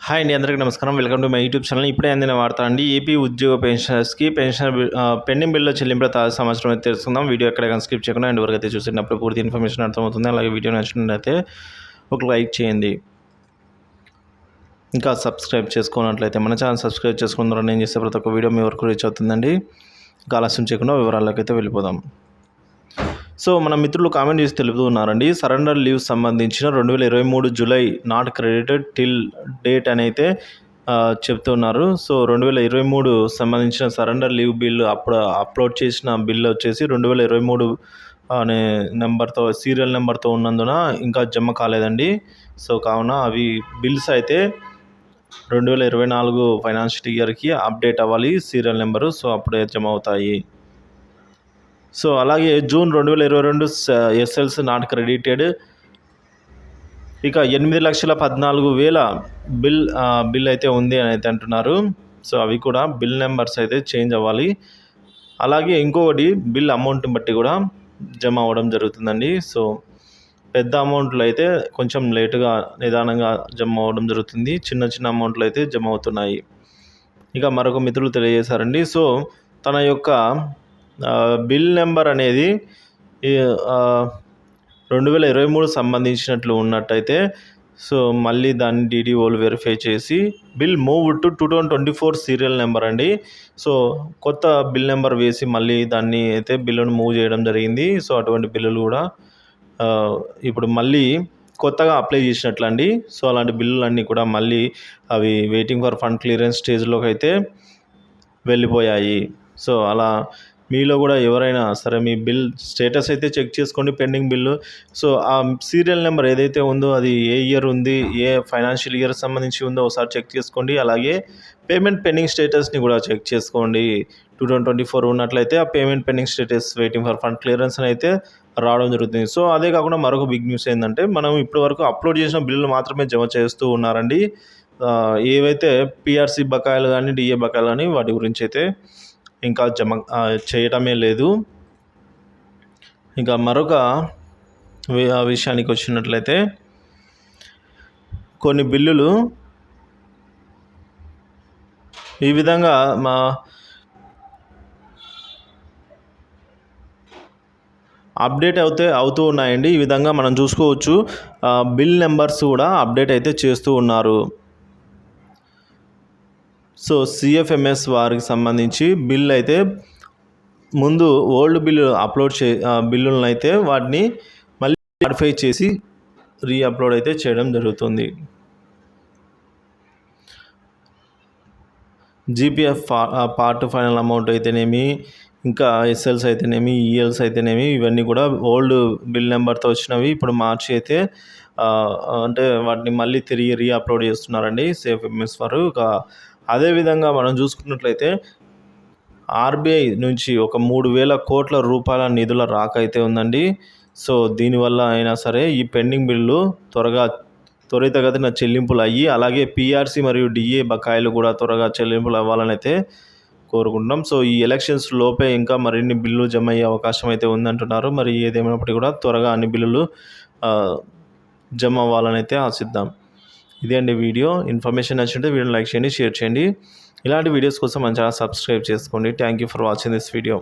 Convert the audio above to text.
Hi అండి, అందరికీ నమస్కారం. Welcome to my YouTube channel. ఇప్పుడే అందిన వార్త అండి. ఏపీ ఉద్యోగ పెన్షనర్స్కి పెండింగ్ బిల్లు చెల్లింపుల తాజా సమాచారం అయితే తెలుసుకుందాం. వీడియో ఎక్కడ స్కిప్ చేయకుండా ఎండ్ వరకు అయితే చూసినప్పుడు పూర్తి ఇన్ఫర్మేషన్ అర్థమవుతుంది. అలాగే వీడియో నచ్చినట్లయితే ఒక లైక్ చేయండి. ఇంకా సబ్స్క్రైబ్ చేసుకున్నట్లయితే మన ఛానల్ సబ్స్క్రైబ్ చేసుకున్న ద్వారా నేను చేసే ప్రతి ఒక్క వీడియో మీ వరకు రీచ్ అవుతుందండి. ఇంకా ఆలస్యం చేయకుండా వివరాల్లోకి అయితే వెళ్ళిపోదాం. సో మన మిత్రులు కామెంట్ చేసి తెలుపుతూ ఉన్నారండి. సరెండర్ లీవ్ సంబంధించిన 2023 July not credited till date అని అయితే చెప్తున్నారు. సో 2023 సంబంధించిన సరెండర్ లీవ్ బిల్లు అప్లోడ్ చేసిన బిల్లు వచ్చేసి 2023 అనే నెంబర్తో సీరియల్ నెంబర్తో ఉన్నందున ఇంకా జమ కాలేదండి. సో కావున అవి బిల్స్ అయితే 2024 ఫైనాన్షియల్ ఇయర్కి అప్డేట్ అవ్వాలి సీరియల్ నెంబరు. సో అప్పుడే జమ అవుతాయి. సో అలాగే జూన్ 2022 ఎస్ఎల్స్ నాట్ క్రెడిటెడ్ ఇక 8,14,000 బిల్ అయితే ఉంది అని అయితే అంటున్నారు. సో అవి కూడా బిల్ నెంబర్స్ అయితే చేంజ్ అవ్వాలి. అలాగే ఇంకొకటి బిల్ అమౌంట్ని బట్టి కూడా జమ అవ్వడం జరుగుతుందండి. సో పెద్ద అమౌంట్లు అయితే కొంచెం లేటుగా నిదానంగా జమ అవ్వడం జరుగుతుంది. చిన్న అమౌంట్లు అయితే జమ అవుతున్నాయి. ఇక మరొక మిత్రులు తెలియజేశారండి. సో తన యొక్క బిల్ నెంబర్ అనేది 2023 సంబంధించినట్లు ఉన్నట్టయితే సో మళ్ళీ దాన్ని డీడీఓలు వెరిఫై చేసి bill move to 2024 serial number అండి. సో కొత్త బిల్ నెంబర్ వేసి మళ్ళీ దాన్ని అయితే బిల్లును మూవ్ చేయడం జరిగింది. సో అటువంటి బిల్లులు కూడా ఇప్పుడు మళ్ళీ కొత్తగా అప్లై చేసినట్లండి. సో అలాంటి బిల్లులన్నీ కూడా మళ్ళీ అవి వెయిటింగ్ ఫర్ ఫండ్ క్లియరెన్స్ స్టేజ్లోకి అయితే వెళ్ళిపోయాయి. సో అలా మీలో కూడా ఎవరైనా సరే మీ బిల్ స్టేటస్ అయితే చెక్ చేసుకోండి. పెండింగ్ బిల్లు సో ఆ సీరియల్ నెంబర్ ఏదైతే ఉందో అది ఏ ఇయర్ ఉంది, ఏ ఫైనాన్షియల్ ఇయర్ సంబంధించి ఉందో ఒకసారి చెక్ చేసుకోండి. అలాగే పేమెంట్ పెండింగ్ స్టేటస్ని కూడా చెక్ చేసుకోండి. 2024 ఉన్నట్లయితే ఆ payment pending status waiting for fund clearance అని అయితే రావడం జరుగుతుంది. సో అదే కాకుండా మరొక బిగ్ న్యూస్ ఏంటంటే మనం ఇప్పటివరకు అప్లోడ్ చేసిన బిల్లులు మాత్రమే జమ చేస్తూ ఉన్నారండి. ఏవైతే పిఆర్సీ బకాయిలు కానీ డిఏ బకాయిలు కానీ వాటి గురించి అయితే ఇంకా జమ చేయటమే లేదు. ఇంకా మరొక విషయానికి వచ్చినట్లయితే కొన్ని బిల్లులు ఈ విధంగా అప్డేట్ అవుతూ ఉన్నాయండి. ఈ విధంగా మనం చూసుకోవచ్చు. బిల్ నెంబర్స్ కూడా అప్డేట్ అయితే చేస్తూ ఉన్నారు. సో సిఎఫ్ఎంఎస్ వారికి సంబంధించి బిల్ అయితే ముందు ఓల్డ్ బిల్లు బిల్లులను అయితే వాటిని మళ్ళీ మాడిఫై చేసి రీఅప్లోడ్ అయితే చేయడం జరుగుతుంది. జీపీఎఫ్ పార్ట్ ఫైనల్ అమౌంట్ అయితేనేమి, ఇంకా ఎస్ఎల్స్ అయితేనేమి, ఈఎల్స్ అయితేనేమి ఇవన్నీ కూడా ఓల్డ్ బిల్ నెంబర్తో వచ్చినవి ఇప్పుడు మార్చి అయితే అంటే వాటిని మళ్ళీ తిరిగి రీఅప్లోడ్ చేస్తున్నారండి సిఎఫ్ఎంఎస్ వారు. అదేవిధంగా మనం చూసుకున్నట్లయితే ఆర్బీఐ నుంచి ఒక 3,000 కోట్ల రూపాయల నిధుల రాక అయితే ఉందండి. సో దీనివల్ల అయినా సరే ఈ పెండింగ్ బిల్లు త్వరితగతిన చెల్లింపులు అయ్యి అలాగే పిఆర్సీ మరియు డిఏ బకాయిలు కూడా త్వరగా చెల్లింపులు అవ్వాలని అయితే కోరుకుంటున్నాం. సో ఈ ఎలక్షన్స్ లోపే ఇంకా మరిన్ని బిల్లులు జమ అయ్యే అవకాశం అయితే ఉందంటున్నారు. మరి ఏదేమైనప్పటికీ కూడా త్వరగా అన్ని బిల్లులు జమ అవ్వాలని అయితే ఆశిద్దాం. ఇదే అండి వీడియో. ఇన్ఫర్మేషన్ నచ్చింటే వీడియోని లైక్ చేయండి, షేర్ చేయండి. ఇలాంటి వీడియోస్ కోసం మన ఛానల్ సబ్స్క్రైబ్ చేసుకోండి. Thank you for watching this video.